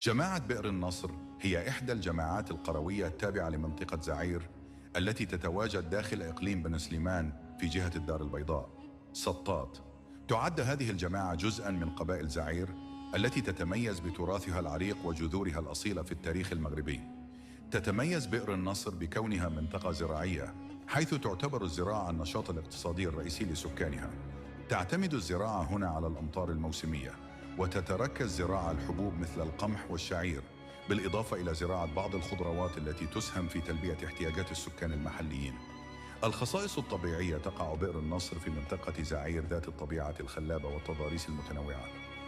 جماعة بئر النصر هي إحدى الجماعات القروية التابعة لمنطقة زعير التي تتواجد داخل إقليم بن سليمان في جهة الدار البيضاء سطات. تعد هذه الجماعة جزءاً من قبائل زعير التي تتميز بتراثها العريق وجذورها الأصيلة في التاريخ المغربي. تتميز بئر النصر بكونها منطقة زراعية، حيث تعتبر الزراعة النشاط الاقتصادي الرئيسي لسكانها. تعتمد الزراعة هنا على الأمطار الموسمية، وتتركز زراعة الحبوب مثل القمح والشعير، بالإضافة إلى زراعة بعض الخضروات التي تسهم في تلبية احتياجات السكان المحليين. الخصائص الطبيعية: تقع بئر النصر في منطقة زعير ذات الطبيعة الخلابة والتضاريس المتنوعة،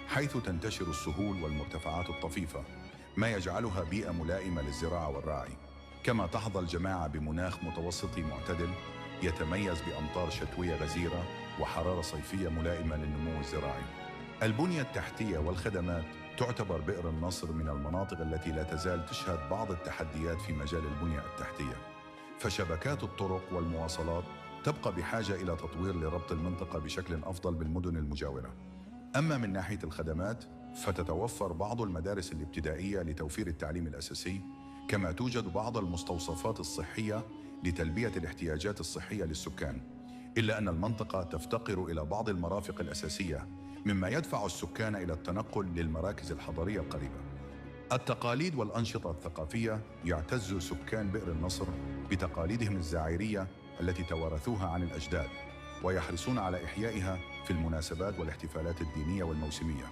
حيث تنتشر السهول والمرتفعات الطفيفة، ما يجعلها بيئة ملائمة للزراعة والرعي. كما تحظى الجماعة بمناخ متوسطي معتدل يتميز بأمطار شتوية غزيرة وحرارة صيفية ملائمة للنمو الزراعي. البنية التحتية والخدمات: تعتبر بئر النصر من المناطق التي لا تزال تشهد بعض التحديات في مجال البنية التحتية، فشبكات الطرق والمواصلات تبقى بحاجة إلى تطوير لربط المنطقة بشكل أفضل بالمدن المجاورة. أما من ناحية الخدمات، فتتوفر بعض المدارس الابتدائية لتوفير التعليم الأساسي، كما توجد بعض المستوصفات الصحية لتلبية الاحتياجات الصحية للسكان، إلا أن المنطقة تفتقر إلى بعض المرافق الأساسية، مما يدفع السكان إلى التنقل للمراكز الحضرية القريبة. التقاليد والأنشطة الثقافية: يعتز سكان بئر النصر بتقاليدهم الزعيرية التي توارثوها عن الأجداد، ويحرصون على إحيائها في المناسبات والاحتفالات الدينية والموسمية.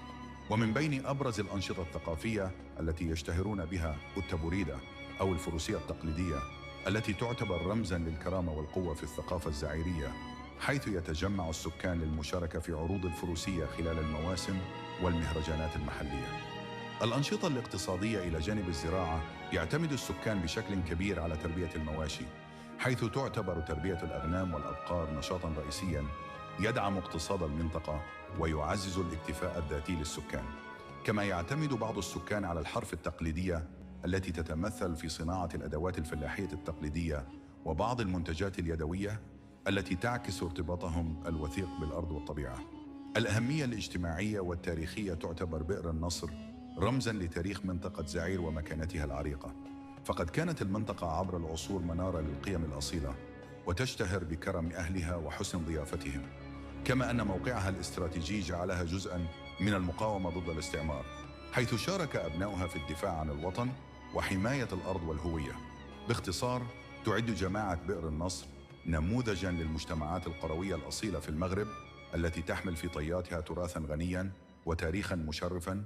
ومن بين أبرز الأنشطة الثقافية التي يشتهرون بها التبوريدة أو الفروسية التقليدية، التي تعتبر رمزاً للكرامة والقوة في الثقافة الزعيرية، حيث يتجمع السكان للمشاركة في عروض الفروسية خلال المواسم والمهرجانات المحلية. الأنشطة الاقتصادية: إلى جانب الزراعة، يعتمد السكان بشكل كبير على تربية المواشي، حيث تعتبر تربية الأغنام والأبقار نشاطاً رئيسياً يدعم اقتصاد المنطقة ويعزز الاكتفاء الذاتي للسكان. كما يعتمد بعض السكان على الحرف التقليدية التي تتمثل في صناعة الأدوات الفلاحية التقليدية وبعض المنتجات اليدوية التي تعكس ارتباطهم الوثيق بالأرض والطبيعة. الأهمية الاجتماعية والتاريخية: تعتبر بئر النصر رمزاً لتاريخ منطقة زعير ومكانتها العريقة، فقد كانت المنطقة عبر العصور منارة للقيم الأصيلة، وتشتهر بكرم أهلها وحسن ضيافتهم. كما أن موقعها الاستراتيجي جعلها جزءاً من المقاومة ضد الاستعمار، حيث شارك أبناؤها في الدفاع عن الوطن وحماية الأرض والهوية. باختصار، تعد جماعة بئر النصر نموذجاً للمجتمعات القروية الأصيلة في المغرب، التي تحمل في طياتها تراثاً غنياً وتاريخاً مشرفاً